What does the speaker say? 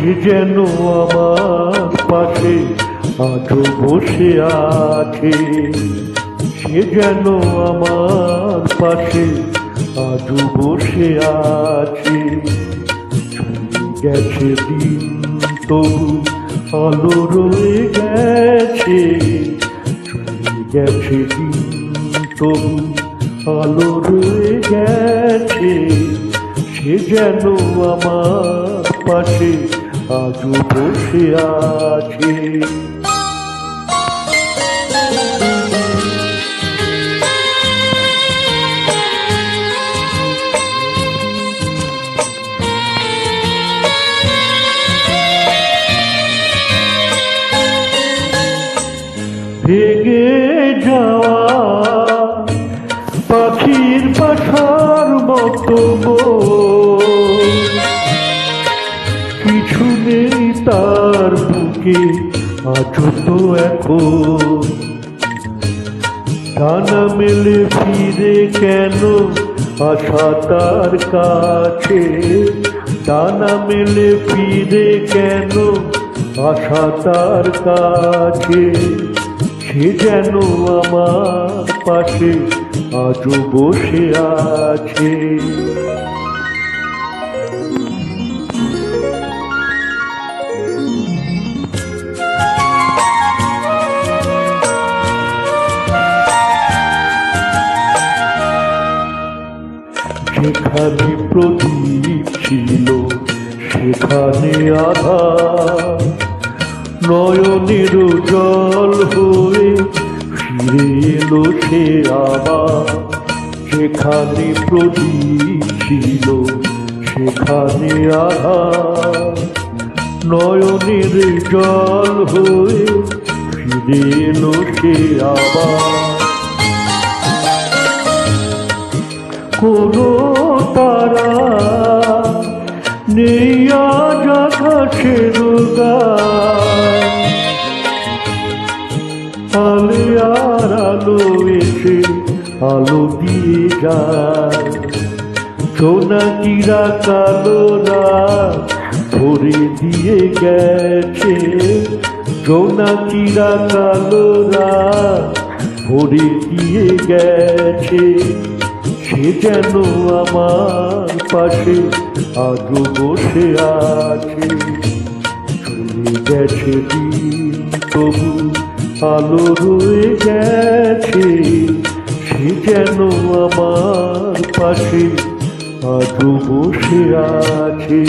সে যেন আমার পাশে আজও বসে আছে, সে যেন আমার পাশে আজও বসে আছে। গেছে দিন তবু আলো রয়ে গেছে, গেছে দিন তবু আলো রয়ে গেছে। সে যেন আমার পাশে আজও বসে আছে। ভেঙে যাওয়া পাখির বাসার মতো কিছু নেই তার বুকে আজও তো এখন। ডানা মেলে ফিরে কেন আশা তার কাছে, ডানা মেলে ফিরে কেন আশা তার কাছে। সে যেন আমার পাশে আজও বসে আছে। যেখানে প্রদীপ ছিল সেখানে আধার, নয়নের জল হয়ে ফিরে এলো সে আবার। যেখানে প্রদীপ ছিল সেখানে আধার, নয়নের জল হয়ে ফিরে এলো সে আবার। কোনো তারা নেই আজ আকাশের গায়, আলে আর আলো এসে আলো দিয়ে যায়। জোনাকিরা কালোরা ভরে দিয়ে গেছে, জোনাকিরা কালোরা ভরে দিয়ে গেছে। সে যেন আমার পাশে আজও বসে আছে। চলে গেছে দিন তবু আলো রয়ে গেছে, সে যেন আমার পাশে আজও বসে আছে।